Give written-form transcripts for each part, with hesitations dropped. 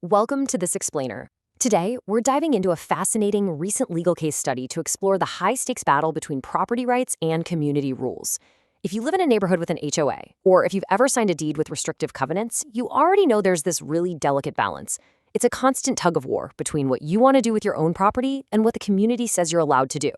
Welcome to This Explainer. Today, we're diving into a fascinating recent legal case study to explore the high-stakes battle between property rights and community rules. If you live in a neighborhood with an HOA, or if you've ever signed a deed with restrictive covenants, you already know there's this really delicate balance. It's a constant tug of war between what you want to do with your own property and what the community says you're allowed to do.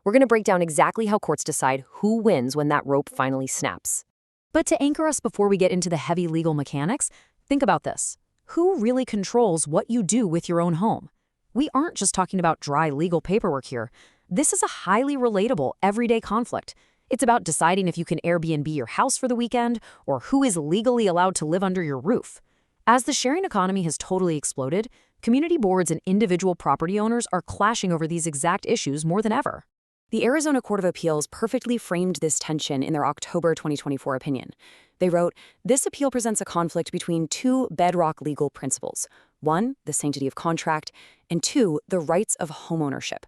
We're going to break down exactly how courts decide who wins when that rope finally snaps. But to anchor us before we get into the heavy legal mechanics, think about this. Who really controls what you do with your own home? We aren't just talking about dry legal paperwork here. This is a highly relatable, everyday conflict. It's about deciding if you can Airbnb your house for the weekend or who is legally allowed to live under your roof. As the sharing economy has totally exploded, community boards and individual property owners are clashing over these exact issues more than ever. The Arizona Court of Appeals perfectly framed this tension in their October 2024 opinion. They wrote, "This appeal presents a conflict between two bedrock legal principles. One, the sanctity of contract, and two, the rights of homeownership."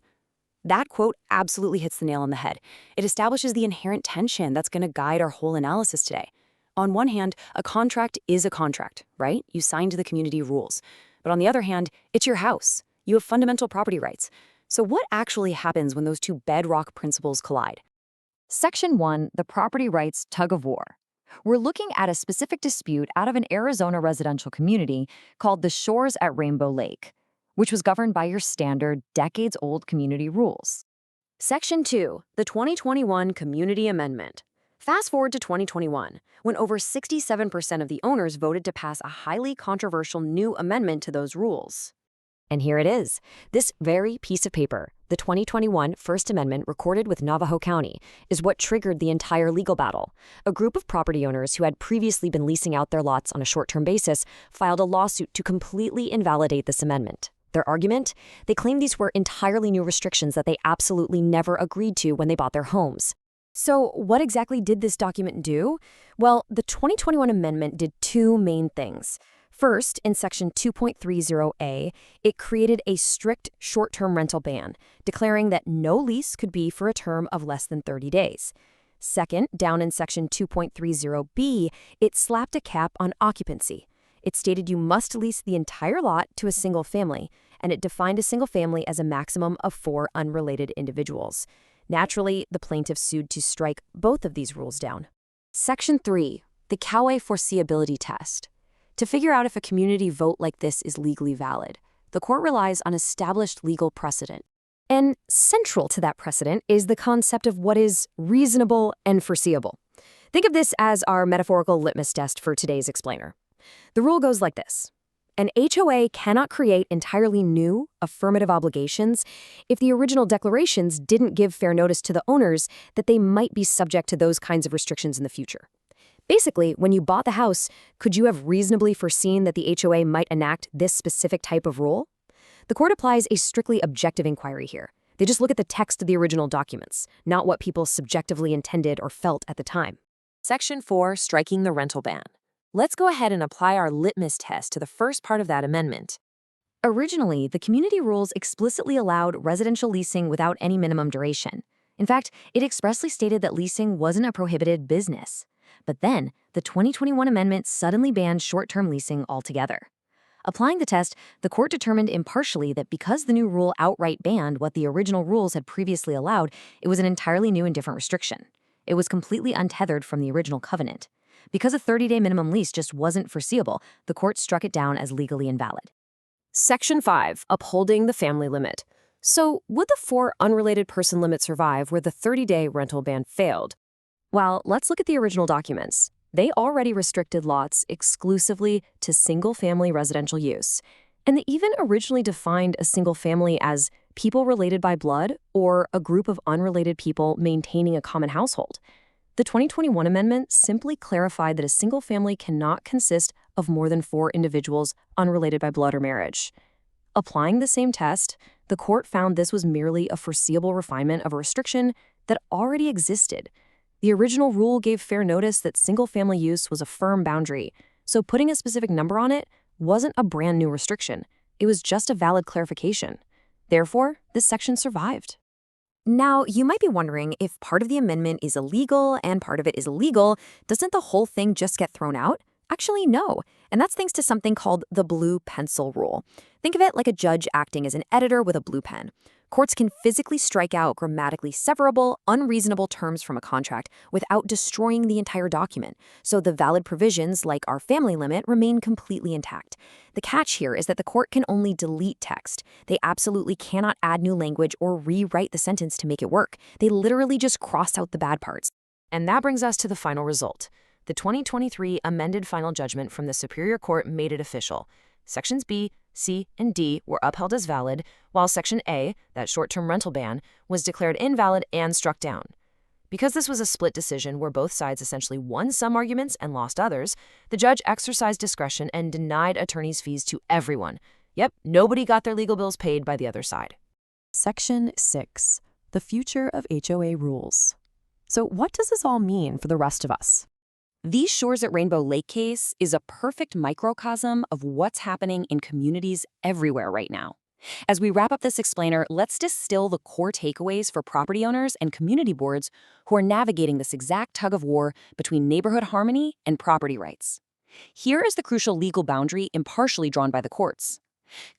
That quote absolutely hits the nail on the head. It establishes the inherent tension that's going to guide our whole analysis today. On one hand, a contract is a contract, right? You sign to the community rules. But on the other hand, it's your house. You have fundamental property rights. So what actually happens when those two bedrock principles collide? Section 1, the property rights tug of war. We're looking at a specific dispute out of an Arizona residential community called the Shores at Rainbow Lake, which was governed by your standard, decades-old community rules. Section 2, the 2021 Community Amendment. Fast forward to 2021, when over 67% of the owners voted to pass a highly controversial new amendment to those rules. And here it is, this very piece of paper, the 2021 First Amendment recorded with Navajo County, is what triggered the entire legal battle. A group of property owners who had previously been leasing out their lots on a short-term basis filed a lawsuit to completely invalidate this amendment. Their argument? They claimed these were entirely new restrictions that they absolutely never agreed to when they bought their homes. So what exactly did this document do? Well, the 2021 amendment did two main things. First, in Section 2.30a, it created a strict short-term rental ban, declaring that no lease could be for a term of less than 30 days. Second, down in Section 2.30b, it slapped a cap on occupancy. It stated you must lease the entire lot to a single family, and it defined a single family as a maximum of 4 unrelated individuals. Naturally, the plaintiff sued to strike both of these rules down. Section 3, the Kalway foreseeability test. To figure out if a community vote like this is legally valid, the court relies on established legal precedent. And central to that precedent is the concept of what is reasonable and foreseeable. Think of this as our metaphorical litmus test for today's explainer. The rule goes like this. An HOA cannot create entirely new, affirmative obligations if the original declarations didn't give fair notice to the owners that they might be subject to those kinds of restrictions in the future. Basically, when you bought the house, could you have reasonably foreseen that the HOA might enact this specific type of rule? The court applies a strictly objective inquiry here. They just look at the text of the original documents, not what people subjectively intended or felt at the time. Section 4, striking the rental ban. Let's go ahead and apply our litmus test to the first part of that amendment. Originally, the community rules explicitly allowed residential leasing without any minimum duration. In fact, it expressly stated that leasing wasn't a prohibited business. But then, the 2021 amendment suddenly banned short-term leasing altogether. Applying the test, the court determined impartially that because the new rule outright banned what the original rules had previously allowed, it was an entirely new and different restriction. It was completely untethered from the original covenant. Because a 30-day minimum lease just wasn't foreseeable, the court struck it down as legally invalid. Section 5, upholding the family limit. So, would the 4 unrelated person limit survive where the 30-day rental ban failed? Well, let's look at the original documents. They already restricted lots exclusively to single-family residential use. And they even originally defined a single family as people related by blood or a group of unrelated people maintaining a common household. The 2021 amendment simply clarified that a single family cannot consist of more than 4 individuals unrelated by blood or marriage. Applying the same test, the court found this was merely a foreseeable refinement of a restriction that already existed. The original rule gave fair notice that single-family use was a firm boundary, so putting a specific number on it wasn't a brand new restriction. It was just a valid clarification. Therefore, this section survived. Now, you might be wondering, if part of the amendment is illegal and part of it is illegal, doesn't the whole thing just get thrown out? Actually, no. And that's thanks to something called the blue pencil rule. Think of it like a judge acting as an editor with a blue pen. Courts can physically strike out grammatically severable, unreasonable terms from a contract without destroying the entire document, so the valid provisions, like our family limit, remain completely intact. The catch here is that the court can only delete text. They absolutely cannot add new language or rewrite the sentence to make it work. They literally just cross out the bad parts. And that brings us to the final result. The 2023 amended final judgment from the Superior Court made it official. Sections B, C, and D were upheld as valid, while Section A, that short-term rental ban, was declared invalid and struck down. Because this was a split decision where both sides essentially won some arguments and lost others, the judge exercised discretion and denied attorneys' fees to everyone. Yep, nobody got their legal bills paid by the other side. Section 6. The future of HOA rules. So what does this all mean for the rest of us? The Shores at Rainbow Lake case is a perfect microcosm of what's happening in communities everywhere right now. As we wrap up this explainer, let's distill the core takeaways for property owners and community boards who are navigating this exact tug of war between neighborhood harmony and property rights. Here is the crucial legal boundary impartially drawn by the courts.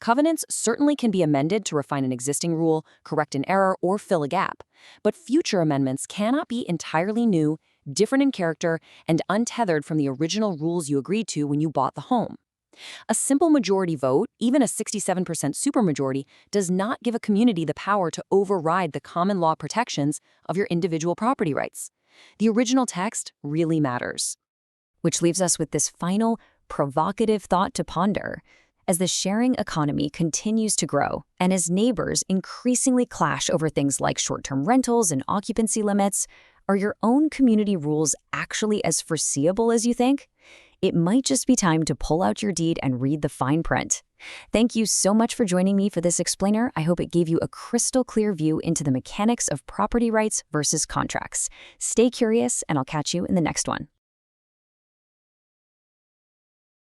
Covenants certainly can be amended to refine an existing rule, correct an error, or fill a gap, but future amendments cannot be entirely new, different in character, and untethered from the original rules you agreed to when you bought the home. A simple majority vote, even a 67% supermajority, does not give a community the power to override the common law protections of your individual property rights. The original text really matters. Which leaves us with this final, provocative thought to ponder. As the sharing economy continues to grow, and as neighbors increasingly clash over things like short-term rentals and occupancy limits, are your own community rules actually as foreseeable as you think? It might just be time to pull out your deed and read the fine print. Thank you so much for joining me for this explainer. I hope it gave you a crystal clear view into the mechanics of property rights versus contracts. Stay curious, and I'll catch you in the next one.